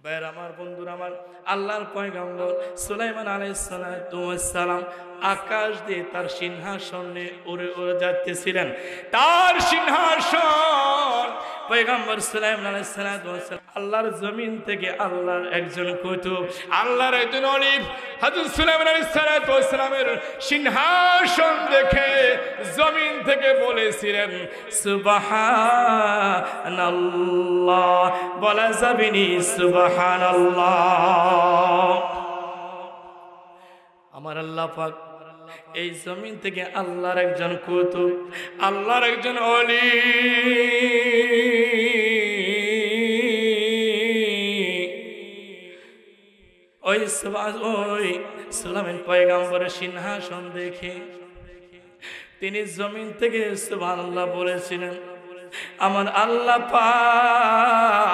ভাইয়ের আমার, বন্ধুরা আমার, আল্লাহর পয়গম্বর সুলাইমান আলাইহিস সালাতু ওয়াস সালাম আকাশ দিয়ে তার সিংহাসনে উড়ে উড়ে যাচ্ছিলেন। তার সিংহাসন পয়গম্বর সুলাইমান আলাইহিস সালাতু ওয়াস সালাম আল্লাহর জমিন থেকে আল্লাহর একজন কুতুব, আল্লাহর একজন ওলি হযরত সুলাইমান আলাইহিস সালাতু ওয়াস সালামের সিংহাসন দেখে জমিন থেকে বলেছিলেন সুবহানাল্লাহ, বলা যাবেনি সুবহানাল্লাহ। আমার আল্লাহ পাক এই জমিন থেকে আল্লাহর একজন কুতুব, আল্লাহর একজন ওলি ওই সুলাইমান পয়গম্বরের সিংহাসন দেখে তিনি জমিন থেকে সুবহানাল্লাহ বলেছিলেন। আমার আল্লাহ পাক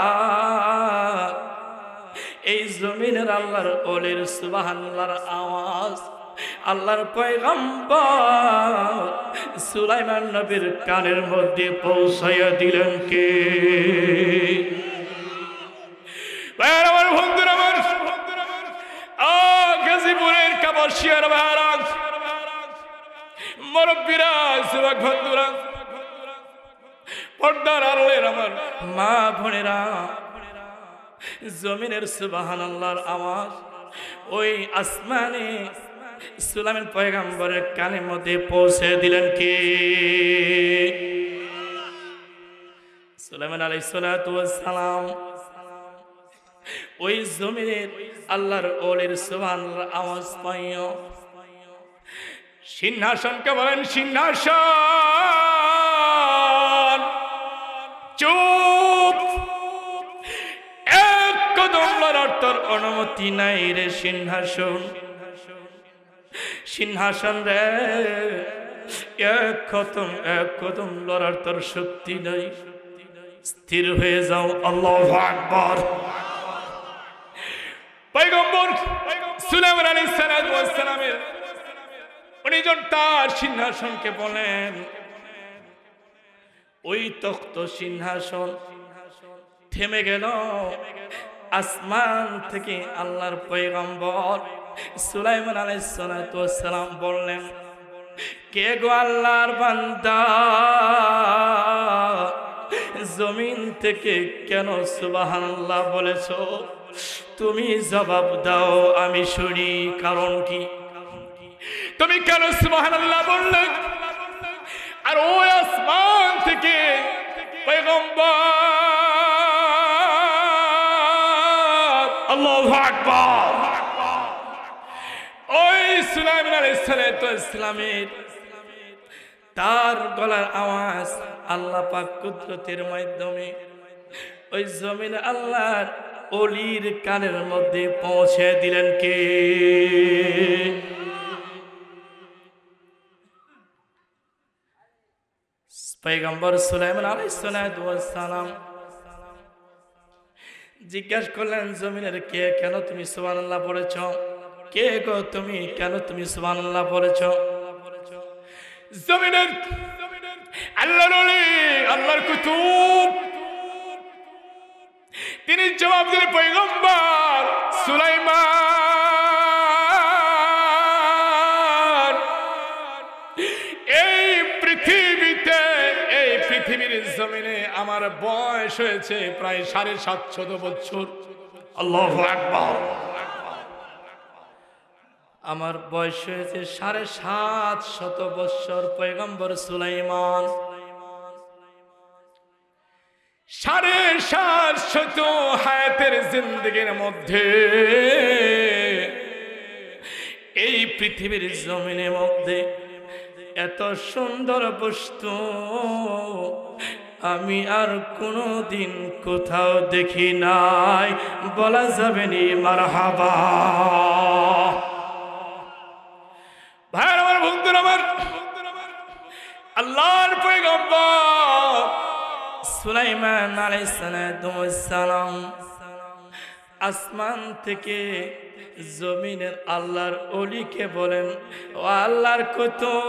এই জমিনের আল্লাহর ওলির সুবহানাল্লাহর আওয়াজ আল্লাহর পয়গম্বর সুলাইমান নবীর কানের মধ্যে পৌঁছাইয়া দিলেন কে? আমার বন্ধুরা, আমার গাজীপুরের কাপাসিয়ার ভাইরা, মুরব্বীরা, যুবক বন্ধুরা, পর্দার আড়ালের আমার মা বোনেরা, জমিনের সুবহানাল্লাহর আওয়াজ ওই আসমানে সুলাইমান পয়গম্বরের কানের মধ্যে পৌঁছে দিলেন কে? সুলাইমান আলাইহিস সালাতু ওয়াস সালাম ওই জমিনের আল্লাহর ওলির সুবহানাল্লাহর আওয়াজ পাইয়া সিংহাসনকে বলেন সিংহাসন চুপ, এক কদম লড়ার অনুমতি নাই রে সিংহাসন, সিংহাসন রে এক কদম লড়ার তোর শক্তি নাই, স্থির হয়ে যাও। আল্লাহু আকবার। পয়গম্বর সুলাইমান আলাইহিস সালাতু ওয়াস সালামের উনিজন তার সিংহাসনকে বলেন, ওই তখ্ত সিংহাসন থেমে গেল। আসমান থেকে আল্লাহর পয়গম্বর সুলাইমান আলাইহিস সালাতু ওয়াস সালাম বললেন, কে গো আল্লাহর বান্দা, জমিন থেকে কেন সুবহানাল্লাহ বলেছো? তুমি জবাব দাও, আমি শুনি। কারণ কি? তুমি কেন সুবহানাল্লাহ বললে? আর ওই আসমান থেকে পয়গম্বর, আল্লাহু আকবার, ওই সুলাইমান আলাইহিস সালাতু ওয়াস সালামের তার গলার আওয়াজ আল্লাহ পাক কুদরতের মাধ্যমে ওই জমিনে আল্লাহর ওলির কানের মধ্যে পৌঁছে দিলেন কে? পয়গম্বর সুলাইমান আলাইহিস সালাতু ওয়াস সালাম জিজ্ঞাসা করলেন, জমিনের কে, কেন তুমি সুবহানাল্লাহ পড়েছ? কে গো তুমি, কেন তুমি সুবহানাল্লাহ পড়েছ? জমিনের আল্লাহর ওলি, আল্লাহর কুতুব, তিনি জবাব দিলেন, পয়গম্বর সুলাইমান, এই পৃথিবীর জমিনে আমার বয়স হয়েছে প্রায় 750 বছর। আল্লাহু আকবার। আমার বয়স হয়েছে 750 বছর। পয়গম্বর সুলাইমান 750 হায়াতের জিন্দেগির মধ্যে এই পৃথিবীর জমিনের মধ্যে এত সুন্দর বস্তু আমি আর কোনোদিন কোথাও দেখি নাই, বলা যাবে নি মারহাবা। ভাই আমার, বন্ধুরা আমার, আল্লাহর পয়গম্বর সুলাইমান আলাইহিস সালাম আসমান থেকে জমিনের আল্লাহর ওলিকে বলেন, ও আল্লাহর কুতুব,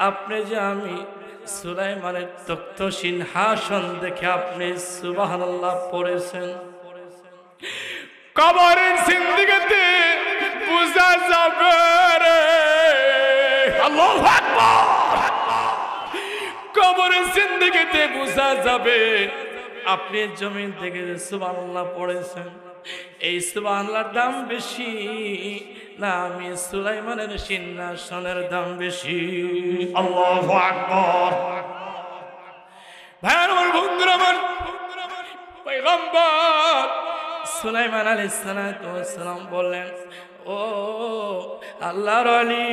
আপনি যে আমি সুলাইমানের তখ্ত সিংহাসন দেখে আপনি সুবহানাল্লাহ পড়েছেন। কবরের জিন্দেগিতে বুঝা যাবে রে, আল্লাহু আকবার, কবরের জিন্দেগিতে বুঝা যাবে আপনি জমিন থেকে সুবহানাল্লাহ পড়েছেন। এই সুবহানাল্লাহর দাম বেশি না আমি সুলাইমানের সিংহাসনের দাম বেশি? আল্লাহু আকবার। ভাই আমার বন্ধুরা, আমার পয়গম্বর সুলাইমান আলাইহিস সালাম বললেন, ও আল্লাহর ওলি,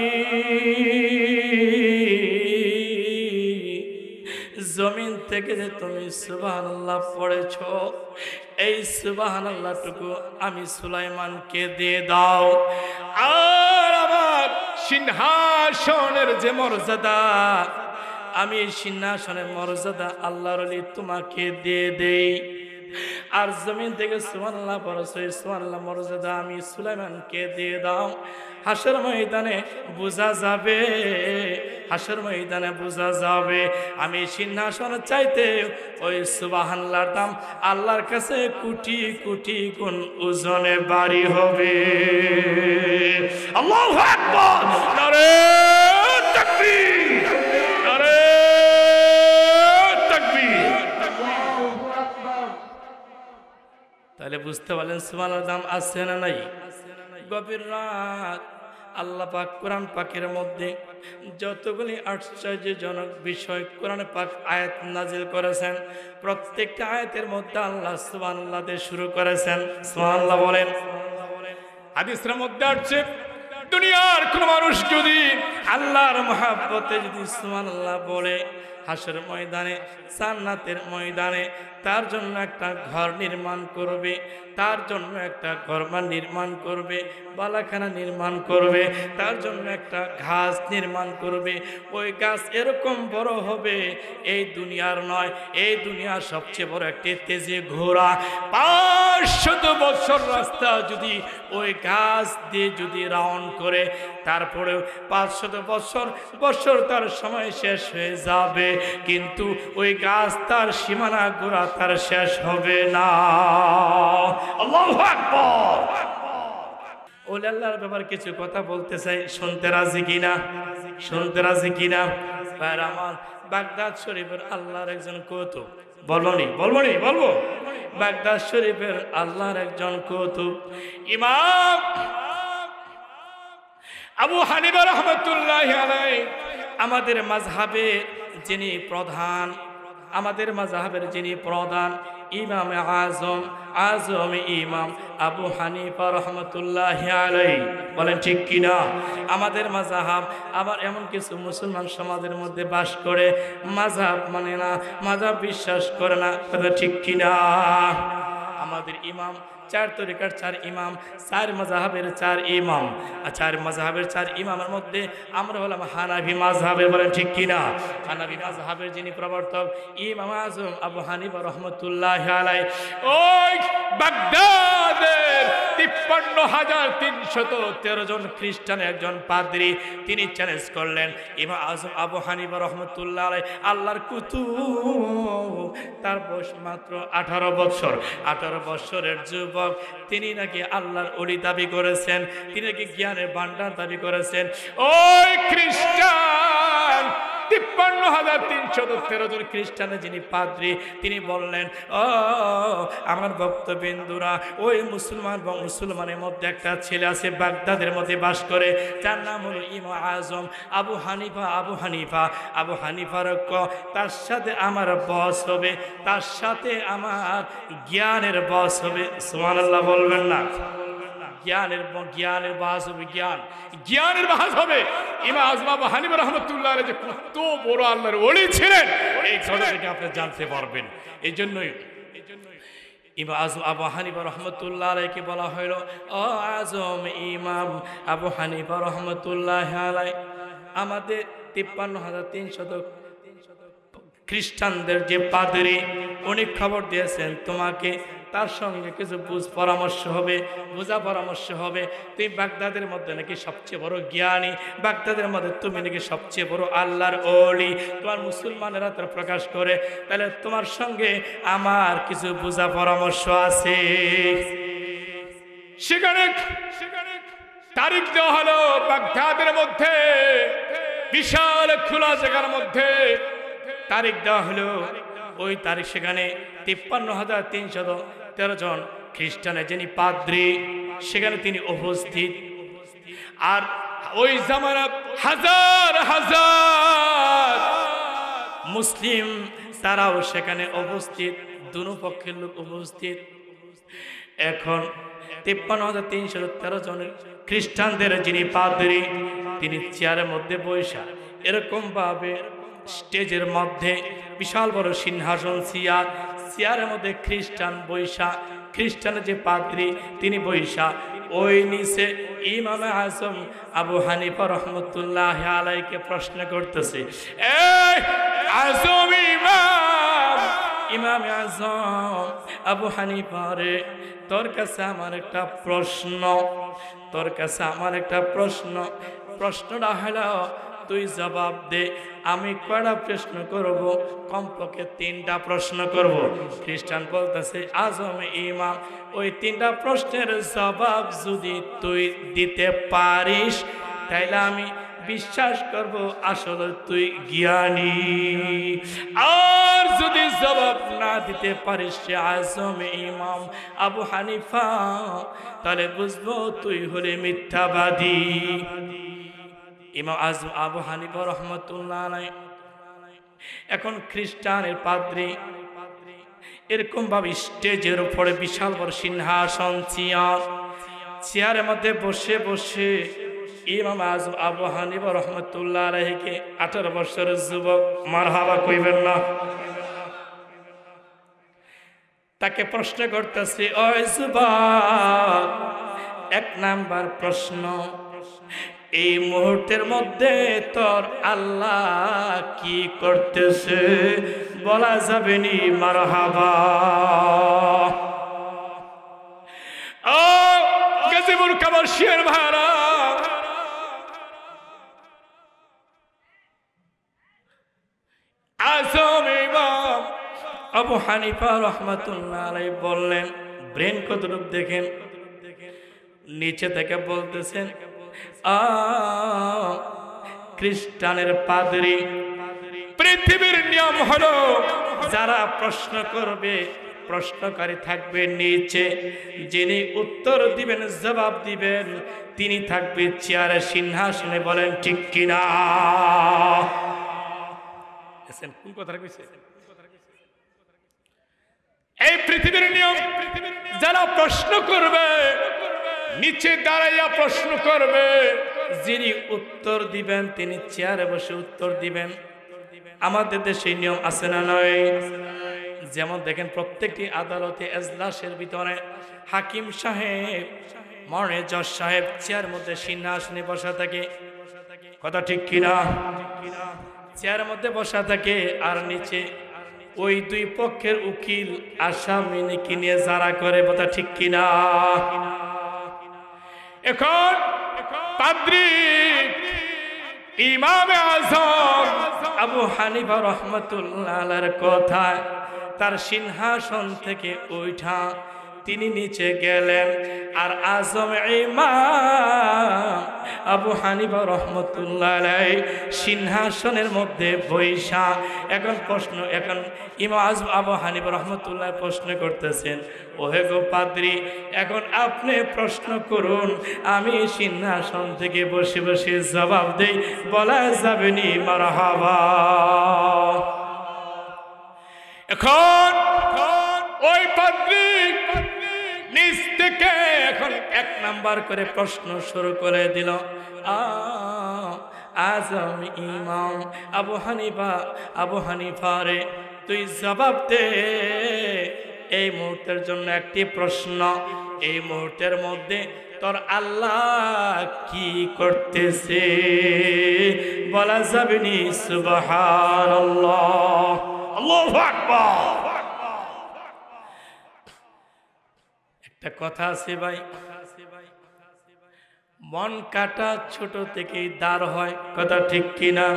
জমিন থেকে যে তুমি সুবহানাল্লাহ পড়েছ, এই সুবহানাল্লাহটুকু আমি সুলাইমানকে দিয়ে দাও, আর আমার সিংহাসনের যে মর্যাদা, আমি সিংহাসনের মর্যাদা আল্লাহর ওলি তোমাকে দিয়ে দেই। আর জমিন থেকে সুবহানাল্লাহ পড়েছ, সুবহানাল্লাহ মর্যাদা আমি সুলাইমানকে দিয়ে দাও। হাসর ময়দানে বোঝা যাবে, হাসর ময়দানে বোঝা যাবে আমি সিংহাসন চাইতে ওই সুবহানাল্লাহর দাম আল্লাহর কাছে কোটি কোটি গুণ ওজনে বাড়ি হবে। আল্লাহু আকবার, নারে তাকবীর, নারে তাকবীর। তাহলে বুঝতে পারলেন সুবহানাল্লাহর দাম আছে না নাই? গভীর রাত আল্লাহ পাক কোরআন পাকের মধ্যে যতগুলি আশ্চর্যজনক বিষয় কোরআন পাক আয়াত নাজিল করেছেন, প্রত্যেকটা আয়াতের মধ্যে আল্লাহ সুবহানাল্লাহ দিয়ে শুরু করেছেন। সুবহানাল্লাহ বলেন। হাদিসের মধ্যে আসছে, দুনিয়ার কোন মানুষ যদি আল্লাহর মহব্বতে যদি সুবহানাল্লাহ বলে, হাসর ময়দানে জান্নাতের ময়দানে তার জন্য একটা ঘর নির্মাণ করবে, তার জন্য একটা ঘরমা নির্মাণ করবে, বালাখানা নির্মাণ করবে, তার জন্য একটা গাছ নির্মাণ করবে। ওই গাছ এরকম বড় হবে, এই দুনিয়ার নয়, এই দুনিয়ার সবচেয়ে বড় একটি তেজে ঘোড়া। 500 বছর রাস্তা যদি ওই গাছ দিয়ে যদি রাউন্ড করে, তারপরেও 500 বছর তার সময় শেষ হয়ে যাবে, কিন্তু ওই গাছ তার সীমানা ঘোরা তার শেষ হবে না। আল্লাহু আকবার। ওলি আল্লাহর ব্যাপারে কিছু কথা বলতে চাই, শুনতে রাজি কিনা? শুনতে রাজি কিনা? ভাই আমার, বাগদাদ শরীফের আল্লাহর একজন কৌতুক, বলবো বাগদাদ শরীফের আল্লাহর একজন কৌতুক ইমাম আবু হানিফা রাহমাতুল্লাহি আলাইহি, আমাদের মাযহাবে যিনি প্রধান, আমাদের মাযহাবের যিনি প্রধান ইমাম আজম ইমাম আবু হানিফা রাহমাতুল্লাহি আলাইহি, বলেন ঠিক কিনা? আমাদের মাযহাব, আবার এমন কিছু মুসলমান সমাজের মধ্যে বাস করে মাযহাব মানে না, মাযহাব বিশ্বাস করে না, কথা ঠিক কিনা? আমাদের ইমাম 4 তরিকার 4 ইমাম, 4 মাযহাবের 4 ইমাম, আর 4 মাযহাবের 4 ইমামের মধ্যে আমরা হলাম হানাফি মাযহাবের, বলেন ঠিক কিনা? হানাফি মাযহাবের যিনি প্রবর্তক ইমাম আজম আবু হানিফা রাহমাতুল্লাহি আলাইহি, ওই বাগদাদের 53,313 জন খ্রিস্টান একজন পাদ্রী, তিনি চ্যালেঞ্জ করলেন ইমাম আজম আবু হানিফা রাহমাতুল্লাহি আলাইহি, আল্লাহর কুতুব, তার বয়স মাত্র 18 বছর, 18 বছরের যুবক, তিনি নাকি আল্লাহর ওলি দাবি করেছেন, তিনি নাকি জ্ঞানের ভান্ডার দাবি করেছেন। ওই খ্রিস্টান 53,313 জন খ্রিস্টানের যিনি পাদ্রী, তিনি বললেন, ও আমার ভক্তবিন্দুরা, ওই মুসলমানের মধ্যে একটা ছেলে আছে বাগদাদের মধ্যে বাস করে, তার নাম হলো ইমাম আজম আবু হানিফার তার সাথে আমার বস হবে, তার সাথে আমার জ্ঞানের বস হবে। সুবহানাল্লাহ বলবেন না? জ্ঞানের বাস হবে, জ্ঞানের বাস হবে। ইমাম আজম আবু হানিফা রাহমাতুল্লাহ আলাইহি যে কত বড় আল্লাহর ওলি ছিলেন, এই কথা থেকে আপনি জানতে পারবেন। এই জন্যই ইমাম আজম আবু হানিফা রাহমাতুল্লাহ আলাইহিকে বলা হলো ও আজম ইমাম আবু হানিফা রাহমাতুল্লাহ আলাইহি। আমাদের 53,300 খ্রিস্টানদের যে পাদ্রী, উনি খবর দিয়েছেন তোমাকে তার সঙ্গে কিছু পরামর্শ হবে, বোঝা পরামর্শ হবে। তুমি বাগদাদের মধ্যে নাকি সবচেয়ে বড় জ্ঞানী, বাগদাদের মধ্যে তুমি নাকি সবচেয়ে বড় আল্লাহর ওলি, তোমার মুসলমানেরা তো প্রকাশ করে, তাহলে তোমার সঙ্গে আমার কিছু বোঝা পরামর্শ আছে। সেখানে তারিখ দেওয়া হলো বাগদাদের মধ্যে, বিশাল খোলা জায়গার মধ্যে তারিখ দেওয়া হলো। ওই তারিখ সেখানে 53,313 জন খ্রিস্টানের যিনি পাদ্রী, সেখানে তিনি উপস্থিত। আর ওই জামানা হাজার হাজার মুসলিম তারাও সেখানে উপস্থিত, দুনো পক্ষের লোক উপস্থিত। এখন 53,313 জনের খ্রিস্টানদের যিনি পাদ্রী, তিনি চেয়ারের মধ্যে বৈশা, এরকম ভাবে স্টেজের মধ্যে বিশাল বড় সিংহাসন, চেয়ারের মধ্যে খ্রিস্টান বৈশা, খ্রিস্টানের যে পাদ্রী তিনি বৈশা, ওই নিচে ইমাম আজম আবু হানিফা রহমতুল্লাহ আলাইকে প্রশ্ন করতেছে, এই আজম ইমাম আজম আবু হানিফা রে, তোর কাছে আমার একটা প্রশ্ন, তোর কাছে আমার একটা প্রশ্ন। প্রশ্নটা হলো তুই জবাব দে। আমি কয়টা প্রশ্ন করব? কমপক্ষে 3টা প্রশ্ন করব। খ্রিস্টান বলতেছে, আজম ইমাম, ওই 3টা প্রশ্নের জবাব যদি তুই দিতে পারিস তাইলে আমি বিশ্বাস করব আসলে তুই জ্ঞানী, আর যদি জবাব না দিতে পারিস সে আজম ইমাম আবু হানিফা, তাহলে বুঝবো তুই হলে মিথ্যাবাদী। ইমাম আজম আবু হানিফা রহমতুল্লাহ আলাইহি এখন খ্রিস্টানের পাদ্রী এরকম ভাবে স্টেজের উপরে বিশাল বড় সিংহাসন, চেয়ারের মধ্যে বসে বসে ইমাম আজম আবু হানিফা রহমতুল্লাহ আলাইহিকে 18 বছরের যুবক, মারহাবা কইবেন না, তাকে প্রশ্ন করতেছে, ওই যুবক, 1 নাম্বার প্রশ্ন, এই মুহূর্তের মধ্যে তোর আল্লাহ কি করতেছে বলা যাবে নি? মারহাবা। ও গাজীপুর কামারশিয়ার ভাড়া, আজম ইমাম আবু হানিফা রহমাতুল্লাহ আলাইহি বললেন, ব্রেন কতটুকু দেখেন, নিচে থেকে বলতেছেন, খ্রিস্টানের পাদ্রী, পৃথিবীর নিয়ম হলো যারা প্রশ্ন করবে, প্রশ্নকারী থাকবে নিচে, যিনি উত্তর দিবেন, জবাব দিবেন, তিনি থাকবে চেয়ারে, সিংহাসনে। বলেন ঠিক কিনা? কোন কথা কইছে? এই পৃথিবীর নিয়ম, যারা প্রশ্ন করবে নিচে দাঁড়াইয়া প্রশ্ন করবে, যিনি উত্তর দিবেন তিনি চেয়ারে বসে উত্তর দিবেন। আমাদের দেশে নিয়ম আছে না নয়? যেমন দেখেন প্রত্যেকটি আদালতে এজলাসের ভিতরে হাকিম সাহেব, মনে জজ সাহেব চেয়ার মধ্যে সিংহাসনে বসা থাকে, কথা ঠিক কিনা? চেয়ারের মধ্যে বসা থাকে, আর নিচে ওই 2 পক্ষের উকিল আসামি নাকি নিয়ে যারা করে, কথা ঠিক কিনা? এখন পাদ্রী ইমাম আজম আবু হানিফা রহমতুল্লাহ আলাইহির কথা, তার সিংহাসন থেকে উঠা তিনি নিচে গেলেন, আর আজম ইমাম আবু হানিফা রহমতুল্লাহ আলাইহি সিংহাসনের মধ্যে বৈশা। এখন ইমাম আজম আবু হানিফা রহমতুল্লাহ প্রশ্ন করতেছেন, ওহে গো পাদ্রী, এখন আপনি প্রশ্ন করুন, আমি সিংহাসন থেকে বসে বসে জবাব দেই, বলা যাবে নি? মারহাবা। এখন ওই পাদ্রী নিচ থেকে এখন 1 নাম্বার করে প্রশ্ন শুরু করে দিল, আজম ইমাম আবু হানিফা রে, তুই জবাব দে, এই মুহূর্তের জন্য একটি প্রশ্ন, এই মুহূর্তের মধ্যে তোর আল্লাহ কি করতেছে বলা যাবে নি? সুবহানাল্লাহ, আল্লাহু আকবার। একটা কথা আছে ভাই, মন কাটা ছোট থেকেই দাঁড় হয়, কথা ঠিক কিনা?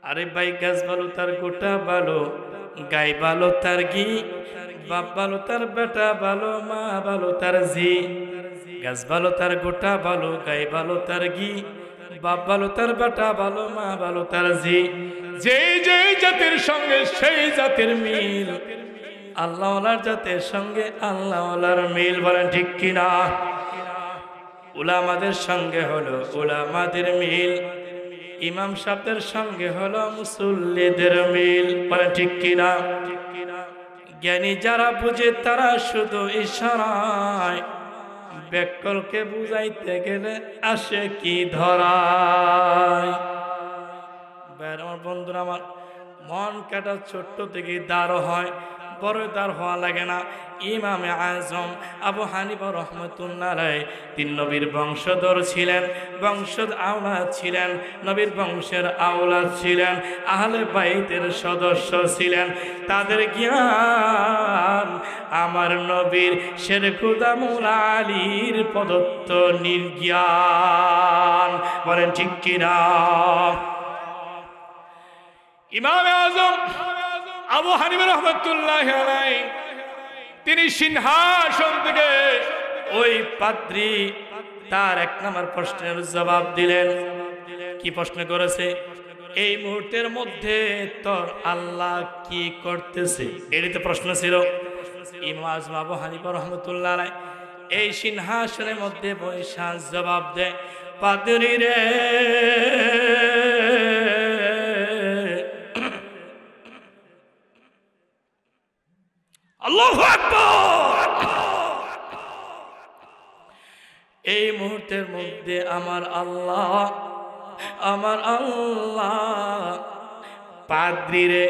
আরে ভাই, গাছ ভালো তার গোটা ভালো, গাই ভালো তার ঘি, বাপ ভালো তার বেটা ভালো, মা ভালো তার জি। গাছ ভালো তার গোটা ভালো, গাই ভালো তার ঘি, বাপ ভালো তার বেটা ভালো, মা ভালো তার জি। যেই যেই জাতির সঙ্গে সেই জাতির মিল, আল্লাহওয়ালার জাতের সঙ্গে আল্লাহওয়ালার মিল, বলেন ঠিক কিনা? উলামাদের সঙ্গে হলো উলামাদের মিল, ইমাম সাহেবদের সঙ্গে হলো মুসল্লিদের মিল, বলেন ঠিক কিনা? জ্ঞানী যারা বুঝে তারা শুধু ইশারায়, ব্যাকলকে বুঝাইতে গেলে আসে কি ধরায়। আমার বন্ধুরা, আমার মন কাটা ছোট্ট থেকে দাঁড় হয়, বড় দাঁড় হওয়া লাগে না। ইমামে আজম আবু হানিফা রহমতুল্লাহ আলাইহি তিন নবীর বংশধর ছিলেন, বংশধ আওলাদ ছিলেন, নবীর বংশের আওলাদ ছিলেন, আহলে বাইতের সদস্য ছিলেন। তাদের জ্ঞান আমার নবীর শের খুদা মৌলা আলীর প্রদত্ত নির্জ্ঞান, বলেন ঠিক কিনা? ইমামে আজম আবু হানিফা রহমতুল্লাহ আলাইহি তিনি সিংহাসন থেকে ওই পাদ্রী তার এক নম্বর প্রশ্নের জবাব দিলেন। কি প্রশ্ন করেছে? এই মুহূর্তের মধ্যে তোর আল্লাহ কি করতেছে, এটাই তো প্রশ্ন ছিল। ইমাম আজম আবু হানিফা রহমতুল্লাহ আলাইহি এই সিংহাসনের মধ্যে বৈশা জবাব দেয়, পাদ্রী রে, আল্লাহু আকবার, এই মুহূর্তের মধ্যে আমার আল্লাহ পাদ্রীরে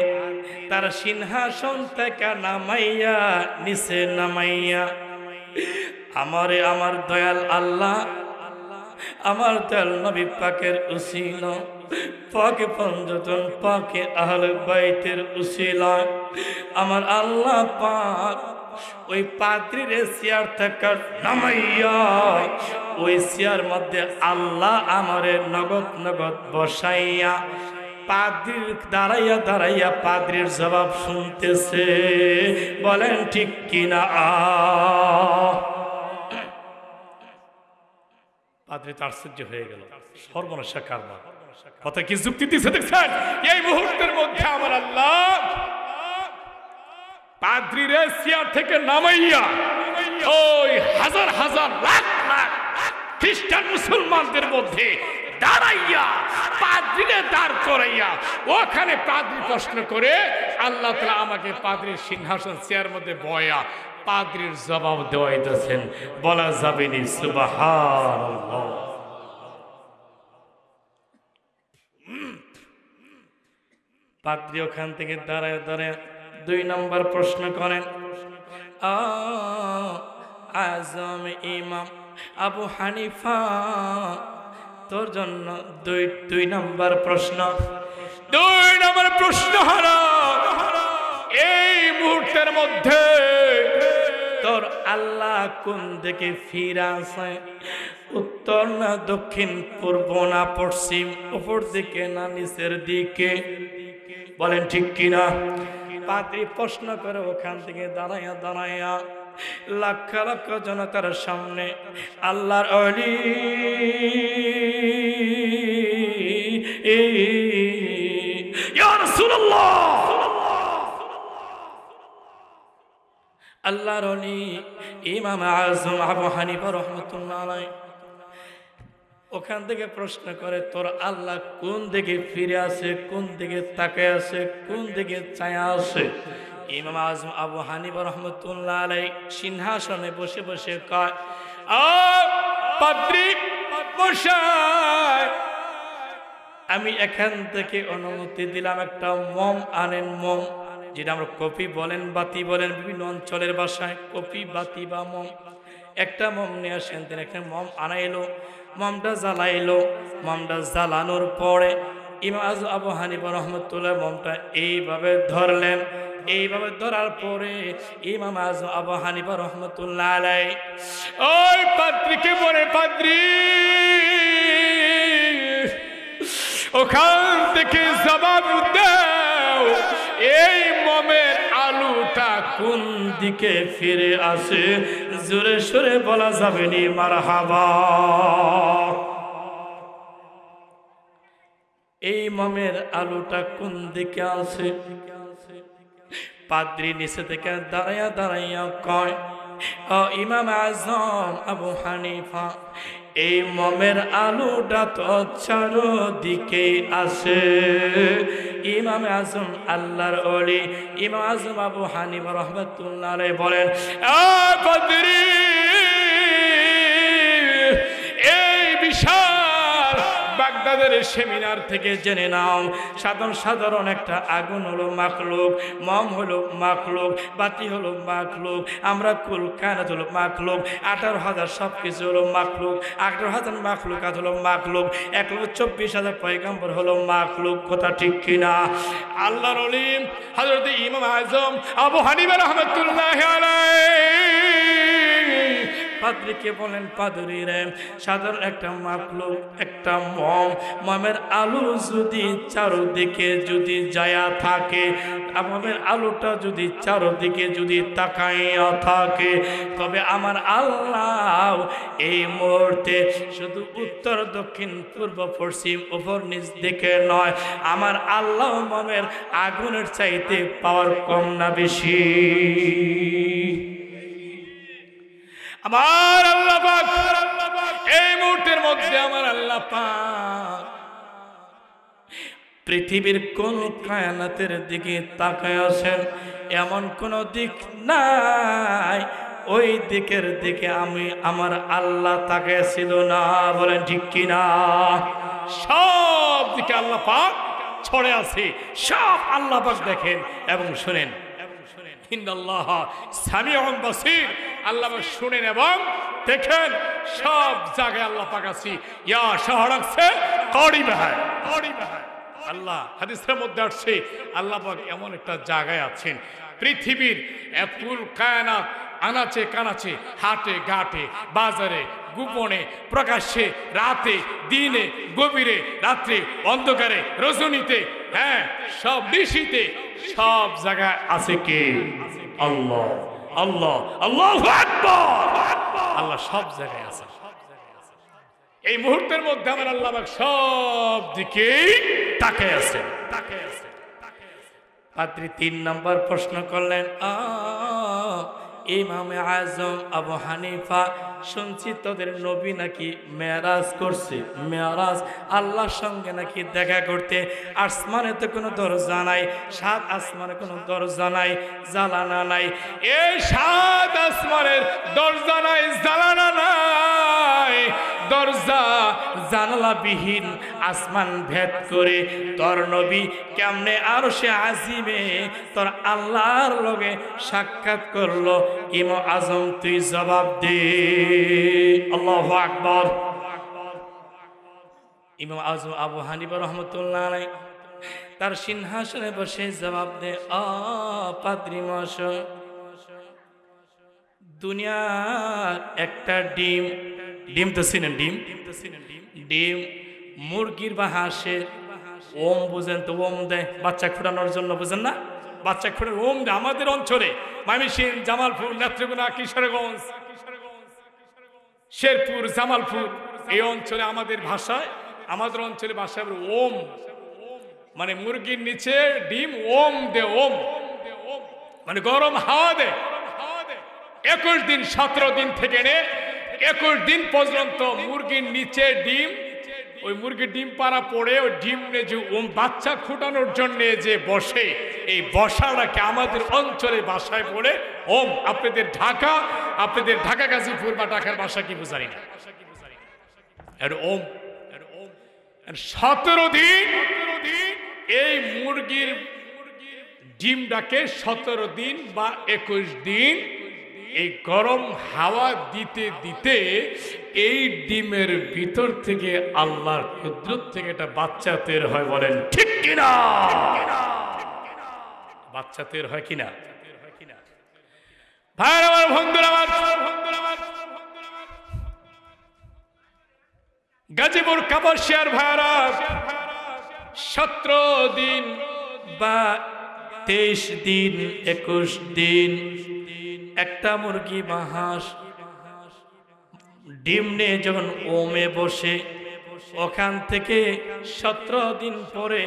তার সিংহাসন থেকে নামাইয়া নিচে নামাইয়া আমারে আমার দয়াল আল্লাহ, আমার দয়াল নবী পাকের উসিলা, পাকে পঞ্চজন, পাকে আহলে বাইতের উসিলা আমার আল্লাহ পাক ওই পাদ্রীর চেয়ার থেকে নামাইয়া ওই চেয়ার মধ্যে আল্লাহ আমারে নগদ নগদ বসাইয়া পাদ্রীর দাঁড়াইয়া দাঁড়াইয়া পাদ্রীর জবাব শুনতেছে, বলেন ঠিক কিনা? পাদ্রী তো আশ্চর্য হয়ে গেল, সর্বনাশা কারবার, কথা কি যুক্তি দিচ্ছে দেখছেন? এই মুহূর্তের মধ্যে আমার আল্লাহ পাদ্রীর চেয়ার থেকে নামাইয়া ওই হাজার হাজার লাখ লাখ খ্রিস্টান মুসলমানদের মধ্যে দাঁড়াইয়া পাদ্রীরে দাঁড় করাইয়া ওখানে পাদ্রী প্রশ্ন করে আল্লাহ তাআলা আমাকে পাদ্রীর সিংহাসন চেয়ার মধ্যে বয়া পাদ্রীর জবাব দেওয়াইতেছেন, বলা যাবে নি সুবহানাল্লাহ। পাদ্রী ওখান থেকে দাঁড়ায় দাঁড়ায় দুই নম্বর প্রশ্ন করেন, আজম ইমাম আবু হানিফা, তোর জন্য দুই নম্বর প্রশ্ন। দুই নম্বর প্রশ্ন হলো, এই মুহূর্তের মধ্যে তোর আল্লাহ কোন দিকে ফিরে আছে? উত্তর না দক্ষিণ, পূর্ব না পশ্চিম, উপর দিকে না নিচের দিকে, বলেন ঠিক কিনা? পাদ্রী প্রশ্ন করে ওখান থেকে দাঁড়াইয়া দাঁড়াইয়া লক্ষ লক্ষ জনতার সামনে আল্লাহর ওলি ইয়া রাসূলুল্লাহ, আল্লাহর ওলি ইমাম আজম আবু হানিফা রাহমাতুল্লাহ আলাইহি ওখান থেকে প্রশ্ন করে, তোর আল্লাহ কোন দিকে ফিরে আছে, কোন দিকে তাকায় আছে, কোন দিকে চায়া আছে? ইমাম আজম আবু হানিফা রাহমাতুল্লাহ আলাইহি সিংহাসনে বসে বসে কয়, পাদ্রী মশাই, আমি এখান থেকে অনুমতি দিলাম, একটা মম আনেন, মম যেটা আমরা কপি বলেন, বাতি বলেন, বিভিন্ন অঞ্চলের ভাষায় কপি, বাতি বা মম, একটা মম নিয়ে আসেন। তিনি একটা মম আনাইলো, মমটা জ্বালাইলো, মমটা জ্বালানোর পরে ইমাম আজম আবু হানিফা রাহমাতুল্লাহ মমটা এইভাবে ধরলেন, এইভাবে ধরার পরে ইমাম আজম আবু হানিফা রহমতুল্লাহ আলাইহি ওই পাদ্রীকে বলে, পাদ্রী ওখান থেকে জবাব দাও, এই মোমের আলুটা কোন দিকে ফিরে আসে? জোরে সোরে বলা যাবে নি মারহাবা। এই মোমের আলুটা কোন দিকে আসে? পাদ্রী নিচে থেকে দাঁড়াইয়া দাঁড়াইয়া কয়, ও ইমাম আজম আবু হানিফা, এই মোমের আলুটা তো চারদিকে আসে। ইমাম আজম আল্লাহর ওলি ইমাম আজম আবু হানিফা রাহমাতুল্লাহ আলাইহি বলেন, ও পাদ্রী, এই বিশাল বাগদাদের সেমিনার থেকে জেনে নাও, সাধারণ একটা আগুন হলো মাখলুক, মম হলো মাখলুক, বাতি হলো মাখলুক, আমরা কুল কায়নাত হলো মাখলুক, 18,000 সব কিছু হলো মাখলুক, 18,000 মাখলুকাত হলো মাখলুক, 1,24,000 পয়গম্বর হলো মাখলুক। কথা ঠিক কিনা? আল্লাহর ওলি হযরত ইমাম আজম আবু হানিফা রাহমাতুল্লাহি আলাইহি পাদ্রীকে বলেন, পাদ্রী রে, সাধারণ একটা মাখলুক, একটা মমের আলু যদি চারদিকে যদি যায়া থাকে, মমের আলুটা যদি চারদিকে যদি তাকাইয়া থাকে, তবে আমার আল্লাহ এই মুহূর্তে শুধু উত্তর দক্ষিণ পূর্ব পশ্চিম উপর নিচ দিকে নয়, আমার আল্লাহ মমের আগুনের চাইতে পাওয়ার কম না বেশি? আমার আল্লাহ পাক এই মুহূর্তের মধ্যে আমার আল্লাহ পাক পৃথিবীর কোন কায়নাতের দিকে তাকায় আছেন, এমন কোন দিক নাই ওই দিকের দিকে আমার আল্লাহ তাকাইছিল না। বলেন ঠিক কিনা? সব দিকে আল্লাহ পাক ছড়ে আছে, সব আল্লাহ পাক দেখেন এবং শুনেন। ইন্নাল্লাহ সামিউন বাসীর, আল্লাহ পাক শুনেন এবং দেখেন, সব জায়গায় আল্লাহ পাক আছে। ইয়া শাহরাক সে করিব হ্যায়, করিব হ্যায়। আল্লাহ হাদিসের মধ্যে আসছে আল্লাহ পাক এমন একটা জায়গায় আছেন, পৃথিবীর কুল কায়নাত আনাচে কানাচে, হাটে ঘাটে, বাজারে, গোপনে প্রকাশ্যে, রাতে দিনে, গভীরে রাত্রে, অন্ধকারে, রজনীতে, হ্যাঁ সব নিশীতে, সব জায়গায় আছে কে? আল্লাহ। আল্লাহ, আল্লাহু আকবার। আল্লাহ সব জায়গায় আছে। এই মুহূর্তের মধ্যে আমার আল্লাহ পাক সব দিকে তাকায় আছে, তাকায় আছে। পাদ্রী 3 নম্বর প্রশ্ন করলেন, ইমাম আজম আবু হানিফা, শুনছি তোদের নবী নাকি মেরাজ করছে, মেরাজ আল্লাহর সঙ্গে নাকি দেখা করতে আসমানে তো কোনো দরজা নাই, 7 আসমানে কোনো দরজা নাই, জানালা নাই, এই 7 আসমানের দরজা নাই, জানালা নাই, দরজা জানালা বিহীন আসমান ভেদ করে তোর নবী কেমনে আরশে আজিমে তোর আল্লাহর লগে সাক্ষাৎ করলো? ইমাম আজম তুই জবাব দে। আল্লাহু আকবার। ইমাম আজম আবু হানিফা রাহমাতুল্লাহ আলাইহি তার সিংহাসনে বসে জবাব দে, পাদ্রী মশাই, দুনিয়ার একটা ডিম, ডিম তো চিনেন, ডিম মুরগির বা হাঁসের ওম বুঝেন তো? ওম দেয় বাচ্চা ফোটানোর জন্য, বুঝেন না? বাচ্চা ফোটানোর ওম দেয় আমাদের অঞ্চলে, ময়মনসিংহ, জামালপুর, নেত্রকোনা, কিশোরগঞ্জ, শেরপুর, জামালপুর, এই অঞ্চলে আমাদের ভাষায়, আমাদের অঞ্চলে ভাষায় ওম মানে মুরগির নিচে ডিম ওম দে, ওম মানে গরম হাওয়া দে। 21 দিন 17 দিন থেকে নে 21 দিন পর্যন্ত মুরগির নিচে ডিম, ওই মুরগির ডিম পাড়া পড়ে ওই ডিম যে বাচ্চা ফুটানোর জন্য যে বসে, এই বসাটাকে আমাদের অঞ্চলে ভাষায় পড়ে ওম। আপনাদের ঢাকা গাজীপুর বা ঢাকার ভাষা কি বুঝারি না, ওম। 17 দিন এই মুরগির ডিমটাকে 17 দিন বা 21 দিন এই গরম হাওয়া দিতে দিতে এই ডিমের ভিতর থেকে আল্লাহর কুদরত থেকে একটা বাচ্চা তৈরি হয়। বলেন ঠিক কিনা? বাচ্চা তৈরি হয় কিনা? ভাই আমার, বন্ধুরা আমার, গাজীপুর কাপাসিয়ার ভাইরা 17 দিন বা 23 দিন 21 দিন একটা মুরগি বা হাঁস ডিম নিয়ে যখন ওমে বসে, ওখান থেকে 17 দিন পরে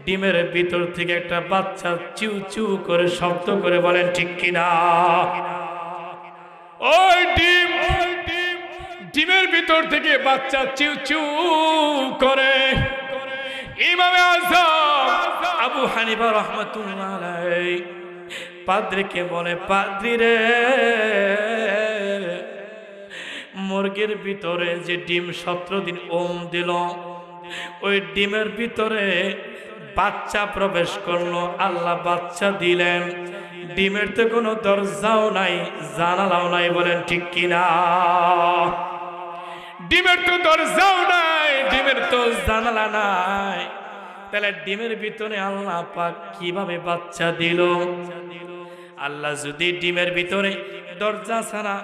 ডিমের ভিতর থেকে একটা বাচ্চা চিউ চিউ করে শব্দ করে, বলেন ঠিক কিনা? ওই ডিমের ভিতর থেকে বাচ্চা চিউ চিউ করে। ইমামে আযম আবু হানিফা রাহমাতুল্লাহ আলাইহি পাদ্রীকে বলে, পাদ্রী রে, মুরগির ভিতরে যে ডিম 17 দিন ওম দিল, ওই ডিমের ভিতরে বাচ্চা প্রবেশ করলো, আল্লাহ বাচ্চা দিলেন। ডিমের তো কোনো দরজাও নাই, জানালাও নাই, বলেন ঠিক কিনা? ডিমের তো দরজাও নাই, ডিমের তো জানালা নাই, তাহলে ডিমের ভিতরে আল্লাহ পাক কিভাবে বাচ্চা দিল? আল্লাহ যদি ডিমের ভিতরে দরজা ছাড়া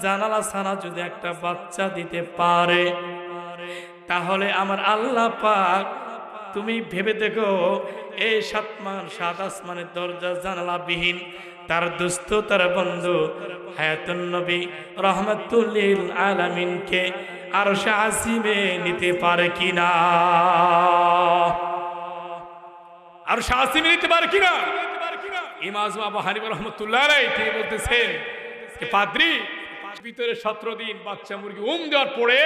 জানালা ছাড়া যদি একটা বাচ্চা দিতে পারে, তাহলে আমার আল্লাহ পাক, তুমি ভেবে দেখো, এই 7 আসমানের দরজা জানালা বিহীন তার দোস্ত, তার বন্ধু হায়াতুন নবী রাহমাতুল লিল আলামিনকে আরশে আসিমে নিতে পারে কিনা? আরশে আসিমে নিতে পারে কিনা? ইমাম আবু হানিফা রাহমাতুল্লাহ আলাইহি তিনি বলতেছেন, পাদ্রী, ভিতরে 17 দিন বাচ্চা মুরগি ওম দেওয়ার পরে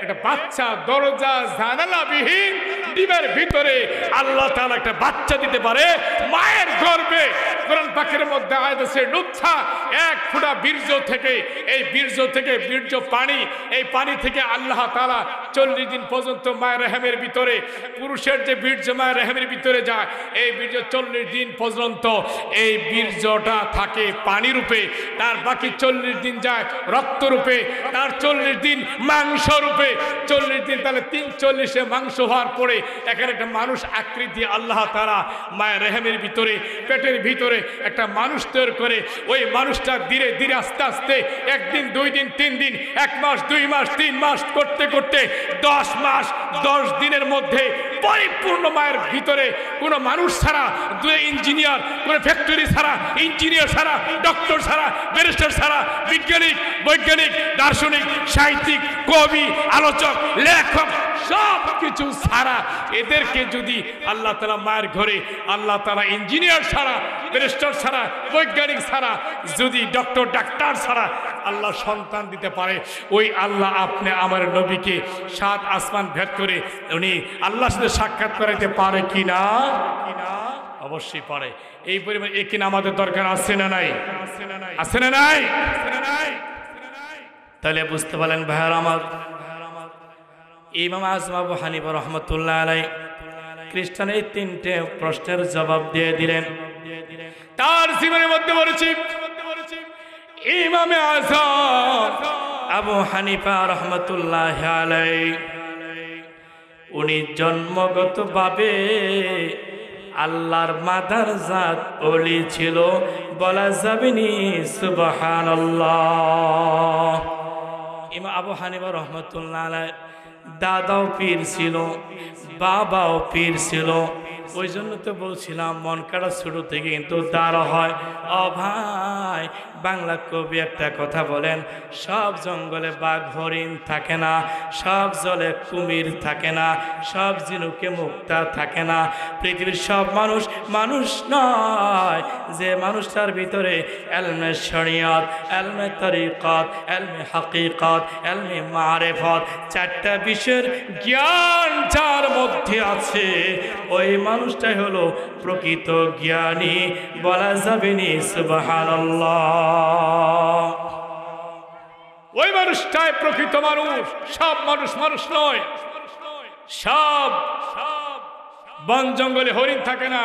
একটা বাচ্চা দরজা জানালা বিহীন ডিমের ভিতরে আল্লাহ তাআলা একটা বাচ্চা দিতে পারে মায়ের গর্ভে। কোরআন পাকের মধ্যে আয়াত আছে, নুতফা 1 ফোঁটা বীর্য থেকে, এই বীর্য থেকে বীর্য পানি, এই পানি থেকে আল্লাহ তাআলা 40 দিন পর্যন্ত মায়ের রেহেমের ভিতরে, পুরুষের যে বীর্য মায়ের রেহেমের ভিতরে যায়, এই বীর্য 40 দিন পর্যন্ত এই বীর্যটা থাকে পানি রূপে, তার বাকি 40 দিন যায় রক্ত রূপে, তার 40 দিন মাংস রূপে, 40 দিন, তাহলে 43-এ মাংস হওয়ার পরে এখানে একটা মানুষ আকৃতি আল্লাহ তাআলা মায়ের রেহেমের ভিতরে, পেটের ভিতরে একটা মানুষ তৈরি করে, ওই মানুষটা ধীরে ধীরে আস্তে আস্তে 1 দিন 2 দিন 3 দিন 1 মাস 2 মাস 3 মাস করতে করতে 10 মাস 10 দিনের মধ্যে পরিপূর্ণ মায়ের ভিতরে কোনো মানুষ ছাড়া, ইঞ্জিনিয়ার, কোনো ফ্যাক্টরি ছাড়া, ইঞ্জিনিয়ার ছাড়া, ডক্টর ছাড়া, ব্যারিস্টার ছাড়া, বিজ্ঞানী, বৈজ্ঞানিক, দার্শনিক, সাহিত্যিক, কবি, আলোচক, লেখক সব কিছু ছাড়া এদেরকে যদি আল্লাহ তাআলা মায়ের ঘরে, আল্লাহ তাআলা ইঞ্জিনিয়ার ছাড়া, ব্যারিস্টার ছাড়া, বৈজ্ঞানিক ছাড়া, যদি ডাক্তার ছাড়া আল্লাহ সন্তান দিতে পারে, ওই আল্লাহ আপনি আমার নবীকে 7 আসমান ভেদ করে উনি আল্লাহর সাথে সাক্ষাৎ করাইতে পারে কিনা? অবশ্যই পারে। এই পরিমাণ কিনা আমাদের দরকার আছে না নাই? আছে না নাই? তাহলে বুঝতে পারলেন ভাইয়ার আমার, ইমাম আযম আবু হানিফা রাহমাতুল্লাহ আলাইহি খ্রিস্টান এই 3টে প্রশ্নের জবাব দিয়ে দিলেন। তার জীবনের মধ্যে বলেছি, ইমাম আযম আবু হানিফা রাহমাতুল্লাহ আলাইহি উনি জন্মগতভাবে আল্লাহর মাদার জাত ওলি ছিল, বলা যাবে নি সুবহানাল্লাহ। ইমাম আবু হানিফা রাহমাতুল্লাহ আলাইহি দাদাও পীর ছিল, বাবাও পীর ছিল। ওই জন্য তো বলছিলাম মন কাটা শুরু থেকে কিন্তু দাঁড়া হয়। ও ভাই, বাংলা কবি একটা কথা বলেন, সব জঙ্গলে বাঘ হরিণ থাকে না, সব জলে কুমির থাকে না, সব ঝিনুকে মুক্তা থাকে না। পৃথিবীর সব মানুষ মানুষ নয়, যে মানুষটার ভিতরে এলমে শরিয়ত, এলমে তরিকত, এলমে হাকিকত, এলমে মারিফত, 4টা বিষয়ের জ্ঞান যার মধ্যে আছে, ওই মানুষটাই হলো প্রকৃত জ্ঞানী, বলা যাবে নি সুবহানাল্লাহ। ওই মানুষটাই প্রকৃত মানুষ। সব মানুষ মানুষ নয়, সব বন জঙ্গলে হরিণ থাকে না,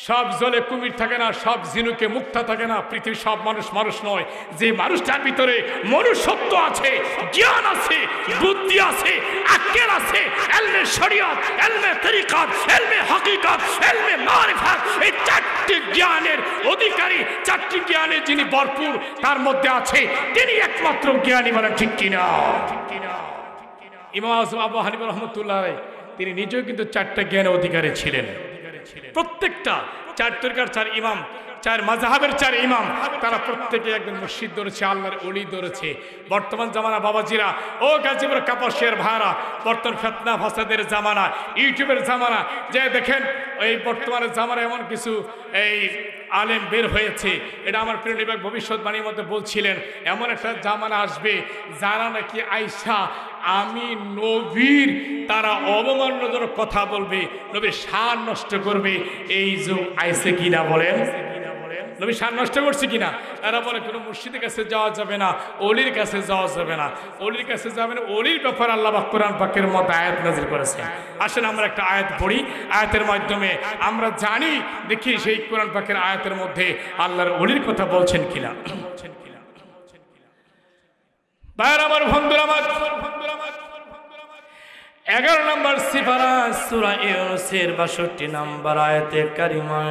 সব জলে কুমির থাকে না, সব ঝিনুকে মুক্তা থাকে না। পৃথিবীর সব মানুষ মানুষ নয়। যে মানুষটার ভিতরে মনুষ্যত্ব আছে, জ্ঞান আছে, বুদ্ধি আছে, আকল আছে, এলমে শরিয়ত, এলমে তরিকত, এলমে হাকিকত, এলমে মারিফত, এই 4 চারটি জ্ঞানের অধিকারী, চারটি জ্ঞানে যিনি ভরপুর তার মধ্যে আছে, তিনি একমাত্র জ্ঞানী, বলেন ঠিক কিনা? ইমাম আবু হানিফা রহমতুল্লাহ তিনি নিজেও কিন্তু চারটা জ্ঞানের অধিকারী ছিলেন। প্রত্যেকটা চার তরিকার চার ইমাম, চার মাযহাবের চার ইমাম, তারা প্রত্যেকে একজন মুর্শিদ ধরেছে, আল্লাহর ওলি ধরেছে। বর্তমান জামানা বাবাজিরা, ও গাজীপুর কাপাসিয়ার ভাড়া, বর্তমান ফিতনা ফাসাদের জামানা, ইউটিউবের জামানা, যে দেখেন এই বর্তমানের জামানা এমন কিছু এই আলেম বের হয়েছে, এটা আমার প্রিয় নিবাক ভবিষ্যৎবাণীর মধ্যে বলছিলেন, এমন একটা জামানা আসবে যারা নাকি আইসা আমি নবীর তারা অবমাননাজনক কথা বলবে, নবীর শান নষ্ট করবে। এই যুগ আইসে কিনা বলেন? নবী শান নষ্ট করছে কিনা? এরা বলে কোনো মুর্শিদের কাছে যাওয়া যাবে না, অলির কাছে যাওয়া যাবে না, অলির কাছে যাবে না। অলির ব্যাপারে আল্লাহ পাক কোরআন পাকের মধ্যে আয়াত নাযিল করেছেন। আসেন আমরা একটা আয়াত পড়ি, আয়াতের মাধ্যমে আমরা জানি, দেখি সেই কোরআন পাকের আয়াতের মধ্যে আল্লাহর অলির কথা বলছেন কিনা। ভাইরা আমার, বন্ধুরা আমার, 11 নম্বর সিফারা সূরা ইউনূসের 62 নম্বর আয়াতে কারিমা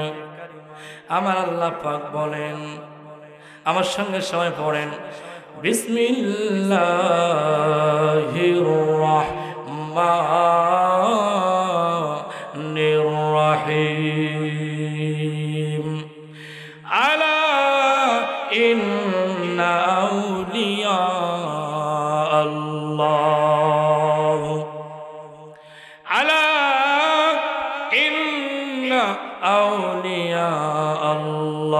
আমার আল্লাহ পাক বলেন, আমার সঙ্গে সবাই পড়েন, বিসমিল্লাহির রাহমানির রাহিম। আলা ইন্না আউলিয়া আল্লাহ, আলা ইন্না আউলিয়া আল্লাহ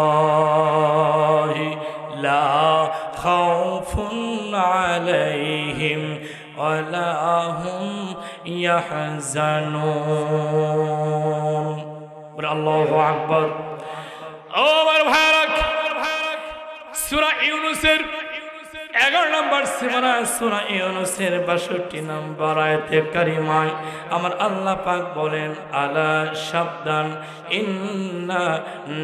লা খাউফুন আলাইহিম ওয়ালা হুম ইয়াহজানুন। আল্লাহু আকবার। ও আমার ভাইরা, সূরা ইউনূসের 11 নম্বর সিফারা সূরা ইউনূসের 62 নম্বর আয়াতে কারিমায় আমার আল্লাহ পাক বলেন, আলা সাবধান, ইন্না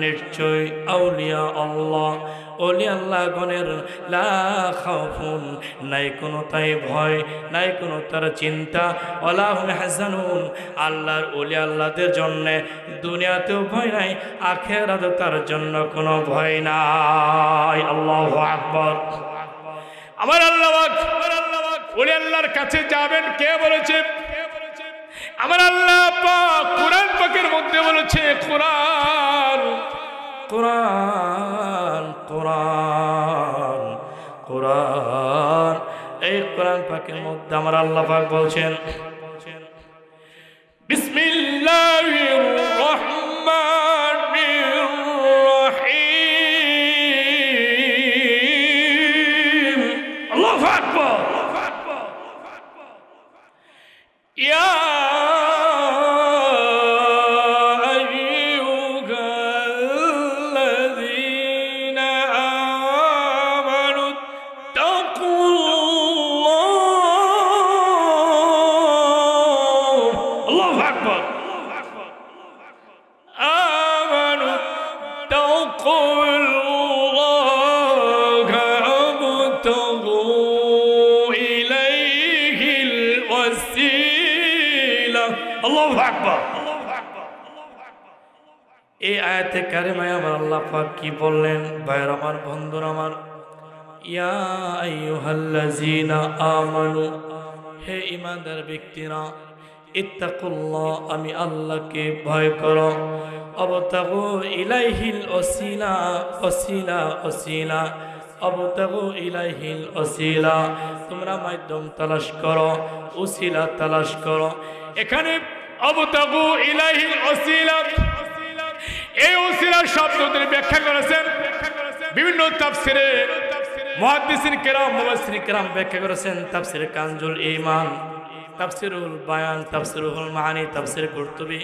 নিশ্চয়, আউলিয়া আল্লাহ, ওলি আল্লাহ গণের, লা খাউফুন, নাই কোনো তাই ভয়, নাই কোনো তার চিন্তা, ওয়ালা হুম ইয়াহজানুন, আল্লাহর ওলি আল্লাহদের জন্য দুনিয়াতেও ভয় নাই, আখিরাতেও তার জন্য কোনো ভয় নাই। আল্লাহু আকবার। আমার আল্লাহ ওলি আল্লাহর কাছে যাবেন, কে বলেছে? আমার আল্লাহ পাক কোরআন পাকের মধ্যে বলেছে, কোরআন কোরআন কোরআন কোরআন, এই কোরআন পাকের মধ্যে আমার আল্লাহ পাক বলছেন, বিসমিল্লাহির রাহমানির রাহিম। আল্লাহু আকবার। ইয়া এই আয়াতে কারিমায় আমার আল্লাহ পাক কি বললেন? ভাইরা আমার, বন্ধুরা আমার, ইয়া আইয়ুহাল্লাযীনা আমানু, হে ঈমানদার ব্যক্তিরা, ইত্তাকুল্লাহ, আমি আল্লাহকে ভয় করো, অবতাগু ইলাইহিল ওসিলা, ওসিলা ওসিলা, অবতাগু ইলাইহিল ওসিলা, তোমরা মাধ্যম তালাশ করো, ওসিলা তালাশ করো। এখানে অবতাগু ইলাইহিল ওসিলা, এই ওসিলা শব্দটি ব্যাখ্যা করেছেন বিভিন্ন তাফসিরে মুহাদ্দিসিন কিরাম, মুফাসসিরিন কিরাম ব্যাখ্যা করেছেন। তাফসিরে কানজুল ঈমান, তাফসিরুল বায়ান, তাফসিরুল মাআনি, তাফসির কুরতুবী,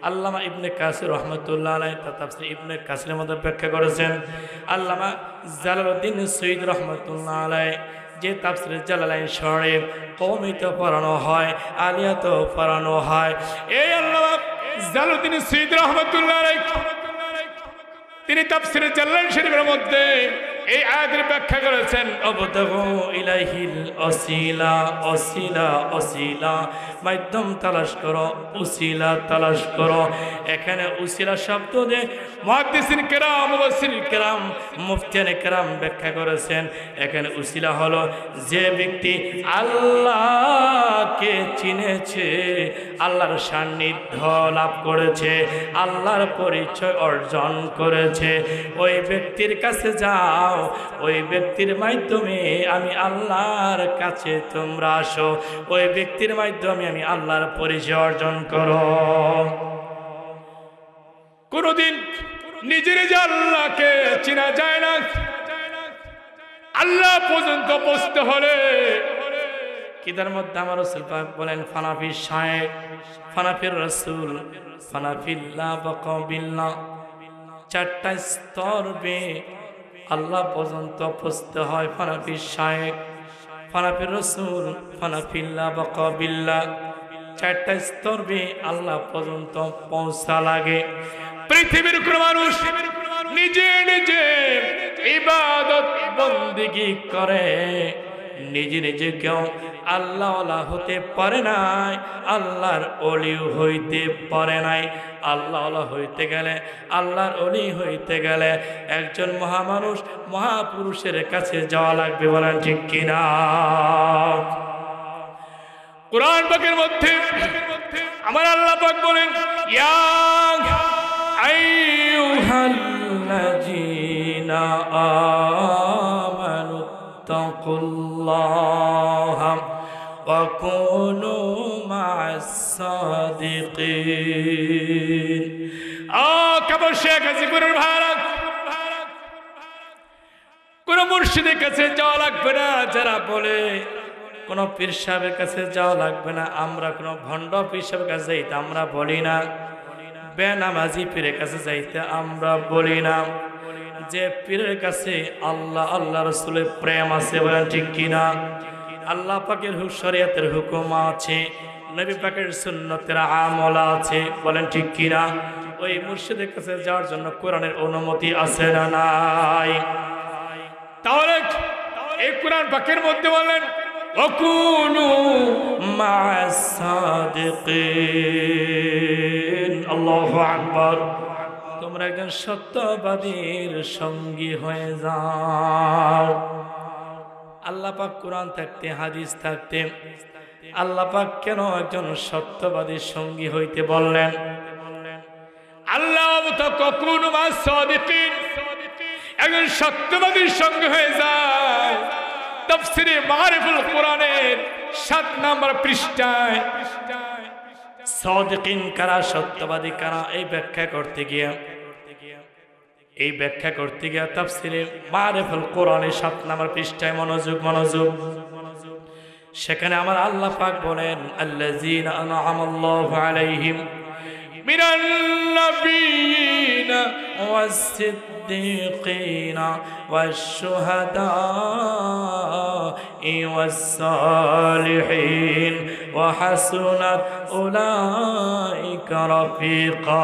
আল্লামা ইবনে কাসির রহমাতুল্লাহ আলাইহি তাফসির ইবনে কাসিরের মধ্যে ব্যাখ্যা করেছেন। আল্লামা জালালউদ্দিন সৈয়দ রহমাতুল্লাহ আলাইহি যে তাফসিরে জালালাইন শরীফ কওমিতে পড়ানো হয়, আলিয়াতেও পড়ানো হয়। এই আল্লামা জালালউদ্দিন সৈয়দ রহমাতুল্লাহ আলাইহি তিনি তাফসিরে জালালাইন শরীফের মধ্যে এই আয়াতের ব্যাখ্যা করেছেন অবতাগু ইলাইহিল ওসিলা, ওসিলা ওসিলা মাধ্যম তালাশ করো, উসিলা তালাশ করো। এখানে উসিলা শব্দ দিয়ে মুহাদ্দিসিন কেরাম, মুফাসসিরিন কেরাম, মুফতিয়ানে কেরাম ব্যাখ্যা করেছেন এখানে উসিলা হলো যে ব্যক্তি আল্লাহকে চিনেছে, আল্লাহর সান্নিধ্য লাভ করেছে, আল্লাহর পরিচয় অর্জন করেছে, ওই ব্যক্তির কাছে যাও, ওই ব্যক্তির মাধ্যমে আমি আল্লাহর কাছে তোমরা আসো, ওই ব্যক্তির মাধ্যমে আমি আল্লাহর পরিচয় অর্জন করো। কোনদিন নিজে নিজে আল্লাহকে চেনা যায় না, আল্লাহ পর্যন্ত পৌঁছতে হলে কিতার মধ্যে আমার রাসূল পাক বলেন ফানাফি শায়েখ, ফানাফির রাসূল, ফানাফিল্লাহ বাকাবিল্লাহ, চারটা স্তর বে আল্লাহ পর্যন্ত পৌঁছতে হয়। ফানাফি শায়েখ, ফানাফির রাসূল, ফানাফিল্লাহ বাকাবিল্লাহ, চারটা স্তর বে আল্লাহ পর্যন্ত পৌঁছা লাগে। পৃথিবীর কোন মানুষ নিজে নিজে ইবাদত বন্দেগী করে, নিজে নিজে কেউ আল্লাহওয়ালা হতে পারে নাই, আল্লাহর ওলি হইতে পারে নাই। আল্লাহওয়ালা হইতে গেলে, আল্লাহর ওলি হইতে গেলে একজন মহামানুষ, মহাপুরুষের কাছে যাওয়া লাগবে, বলেন ঠিক কিনা? কুরআন পাকের মধ্যে আমার আল্লাহ পাক বলেন ইয়া আইয়ুহাল্লাযীনা আমানু তাকুল্লাহা ওয়া কুনু মা'আস সাদিকিন। কেবল শেখ হাসিবুরের ভারত কোন মুর্শিদের কাছে যাওয়া লাগবে না, যারা বলে কোন পীর সাহেবের কাছে যাওয়া লাগবে না, আমরা কোন ভণ্ড পীর সাহেবের কাছে যাইতে আমরা বলি না, বেনামাজি পীরের কাছে যাইতে আমরা বলি না। যে পীরের কাছে আল্লাহ, আল্লাহ রাসূলের প্রেম আছে, বলেন ঠিক কিনা? আল্লাহ পাকের শরীয়তের হুকুম আছে, নবী পাকের সুন্নতের আমল আছে, বলেন ঠিক কিনা? ওই মুর্শিদের কাছে যাওয়ার জন্য কোরআনের অনুমতি আছে না নাই? তাহলে এই কোরআন পাকের মধ্যে বলেন ওয়াকুনু মা'আস সাদিকিন। আল্লাহু আকবার। তোমরা একজন সত্যবাদীর সঙ্গী হয়ে যাও। আল্লাহ পাক কোরআন থাকতে, হাদিস থাকতে আল্লাহ পাক কেন একজন সত্যবাদীর সঙ্গী হইতে বললেন? আল্লাহ ওয়াকুনু মা'আস সাদিকিন, একজন সত্যবাদীর সঙ্গে হয়ে যায়। তাফসীরে মারিফুল কোরআনের 7 নম্বর পৃষ্ঠায় সাদিকিন কারা, সত্যবাদী কারা, এই ব্যাখ্যা করতে গিয়া তাফসীরে মারিফুল কোরআনের 7 নম্বর পৃষ্ঠায় মনোযোগ। সেখানে আমার আল্লাহ পাক বলেন আল্লাযীনা আন'আমাল্লাহু আলাইহিম মিনান নাবিয়িনা ওয়াস-সিদ্দীকিনা ওয়াশ-শুহাদা'i ওয়াস-সালিহিন ওয়া হাসুনাত উলাইকা রাফিকা।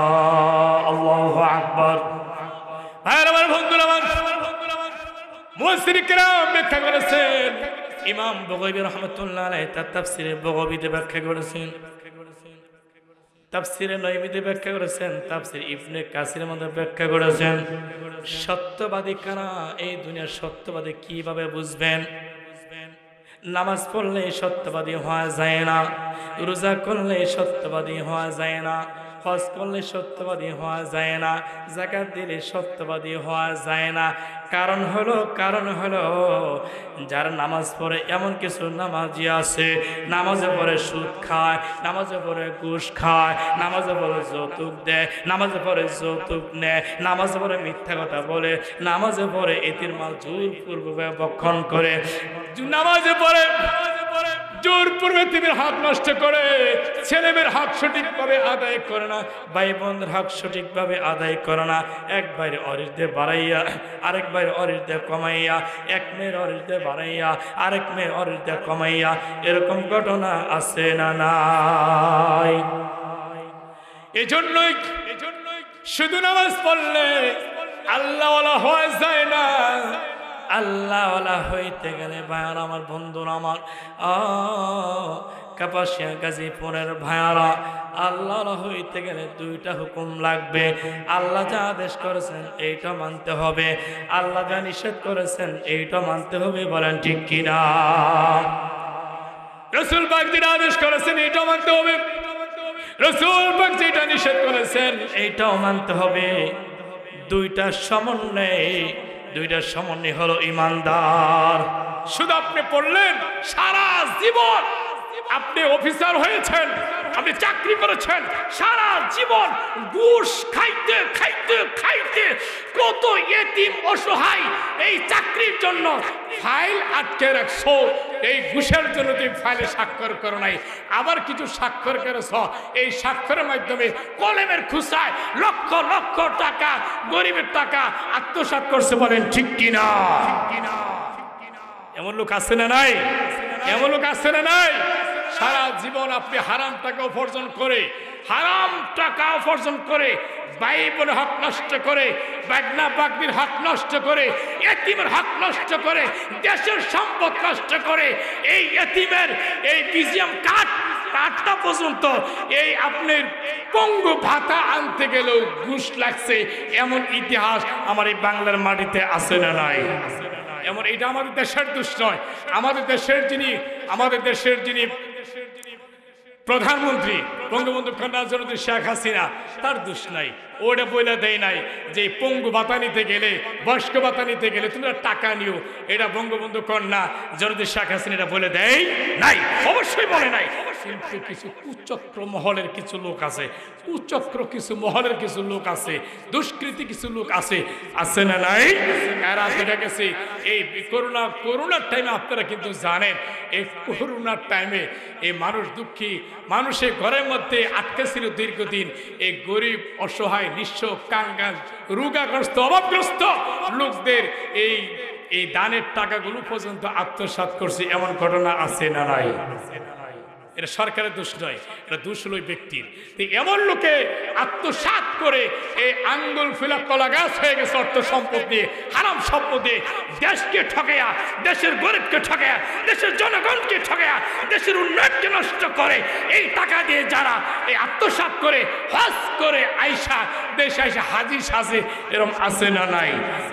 আল্লাহু আকবার। আমার বন্ধুরা, মুফাসসিরিন কেরাম ব্যাখ্যা করেছেন, ইমাম বগবী রাহমাতুল্লাহ আলাইহি তার তাফসীরে বগবীতে ব্যাখ্যা করেছেন, তাফসীরে নবীতে ব্যাখ্যা করেছেন, তাফসীর ইবনে কাসিরের মধ্যে ব্যাখ্যা করেছেন। সত্যবাদী কারা, এই দুনিয়ার সত্যবাদী কিভাবে বুঝবেন? নামাজ পড়লে সত্যবাদী হওয়া যায় না, রোজা করলে সত্যবাদী হওয়া যায় না, হজ করলে সত্যবাদী হওয়া যায় না, যাকাত দিলে সত্যবাদী হওয়া যায় না। কারণ হলো যারা নামাজ পড়ে, এমন কিছু নামাজি আছে নামাজে পড়ে সুদ খায়, নামাজে পড়ে ঘুষ খায়, নামাজে পড়ে যৌতুক দেয়, নামাজে পড়ে যৌতুক নেয়, নামাজে পড়ে মিথ্যা কথা বলে, নামাজে পড়ে এতির মাল জোরপূর্বক ভক্ষণ করে, নামাজে পড়ে জোরপূর্বক পৃথিবীর হক নষ্ট করে, ছেলেমেয়ের হক সঠিকভাবে আদায় করে না, ভাই বোনদের হক সঠিকভাবে আদায় করে না, এক ভাইয়ের অরিজে বাড়াইয়া আরেক ভাইয়ের অরিজে কমাইয়া, এক মেয়ের অরিজে বাড়াইয়া আরেক মেয়ের অরিজে কমাইয়া, এরকম ঘটনা আছে না নাই? এজন্যই শুধু নামাজ পড়লে আল্লাহওয়ালা হওয়া যায় না, আল্লাহওয়ালা হইতে গেলে ভাইয়ারা আমার বন্ধুরা আমার কাপাসিয়া গাজীপুরের ভাইয়ারা আল্লাহওয়ালা হইতে গেলে দুইটা হুকুম লাগবে। আল্লাহ যা আদেশ করেছেন এইটা মানতে হবে, আল্লাহ যা নিষেধ করেছেন এইটা মানতে হবে। বলেন ঠিক কিনা? রাসূল পাক যেটা আদেশ করেছেন এইটা মানতে হবে, রাসূল পাক যেটা নিষেধ করেছেন এইটাও মানতে হবে। দুইটা সমন্বয় হলো ইমানদার। শুধু আপনি পড়লেন সারা জীবন, আপনি অফিসার হয়েছেন, আপনি চাকরি করেছেন, সারা জীবন ঘুষ খাইতে খাইতে খাইতে কত এতিম অসহায় এই চাকরির জন্য ফাইল আটকে রাখছো। এই ঘুষের জন্য তুমি ফাইলে স্বাক্ষর করো নাই, আবার কিছু স্বাক্ষর করেছ। এই স্বাক্ষরের মাধ্যমে কলমের খুসায় লক্ষ লক্ষ টাকা গরিবের টাকা আত্মসাৎ করছে। বলেন ঠিক কিনা? এমন লোক আছে না নাই? এমন লোক আছে না নাই? সারা জীবন আপনি হারাম টাকা উপার্জন করে ভাই বোনের হক নষ্ট করে, বাগনা বাগনির হক নষ্ট করে, এতিমের হক নষ্ট করে, দেশের সম্পদ নষ্ট করে, এই এতিমের এই বিজিএম কার্ডটা পর্যন্ত এই আপনার পঙ্গু ভাতা আনতে গেলেও ঘুষ লাগছে। এমন ইতিহাস আমার এই বাংলার মাটিতে আছে না নাই? এমন এটা আমাদের দেশের দোষ নয়। আমাদের দেশের যিনি প্রধানমন্ত্রী বঙ্গবন্ধু কন্যা জননেত্রী শেখ হাসিনা, তার দোষ নাই। ওটা বলে দেয় নাই যে পঙ্গু ভাতা নিতে গেলে, বয়স্ক ভাতা নিতে গেলে তোমরা টাকা নিও। এটা বঙ্গবন্ধু কন্যা জননেত্রী শেখ হাসিনা এটা বলে দেয় নাই, অবশ্যই বলে নাই। কিন্তু কিছু কুচক্র মহলের কিছু লোক আছে, দুষ্কৃতি কিছু লোক আছে না নাই? এরা দেখা গেছে এই করোনার টাইমে, আপনারা কিন্তু জানেন এই করোনার টাইমে এই মানুষ দুঃখী, মানুষের ঘরের মধ্যে আটকে ছিল দীর্ঘদিন। এই গরিব অসহায় নিঃস্ব কাঙ্গাল রোগাগ্রস্ত অভাবগ্রস্ত লোকদের এই দানের টাকাগুলো পর্যন্ত আত্মসাৎ করছে। এমন ঘটনা আছে না নাই? এটা সরকারের দোষ নয়, এটা দোষ হলো ব্যক্তির। এমন লোকে আত্মসাৎ করে এই আঙ্গুল ফেলা কলা গাছ হয়ে গেছে অর্থ সম্পদ দিয়ে, হারাম সম্পদ দিয়ে দেশকে ঠকাইয়া, দেশের গরিবকে ঠকাইয়া, দেশের জনগণকে ঠকাইয়া, দেশের উন্নয়নকে নষ্ট করে। এই টাকা দিয়ে যারা এই আত্মসাৎ করে হজ করে আইসা দেশে আইসা হাজি সাজে, এরকম আছে না নাই?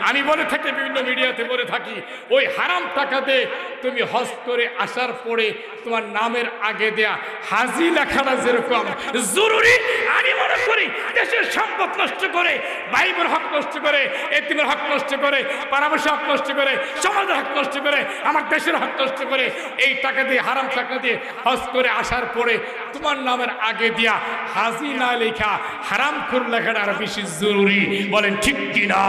আমি বলে থাকি, বিভিন্ন মিডিয়াতে বলে থাকি, ওই হারাম টাকা দিয়ে তুমি হজ করে আসার পরে তোমার নামের আগে দেয়া হাজি লেখাটা যেরকম জরুরি, আমি মনে করি দেশের সম্পদ নষ্ট করে, ভাই বোন হক নষ্ট করে, এতিমের হক নষ্ট করে, পাড়াবাসী হক নষ্ট করে, সমাজের হক নষ্ট করে, আমার দেশের হক নষ্ট করে, এই টাকা দিয়ে হারাম টাকা দিয়ে হজ করে আসার পরে তোমার নামের আগে দিয়া হাজি না লেখা হারাম খুর লেখাটা আরো বেশি জরুরি। বলেন ঠিক কিনা?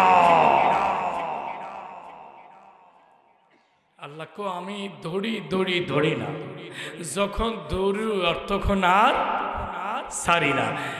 আল্লাহ কো আমি দৌড়ি না, যখন দৌড়ি তখন আর সারি না।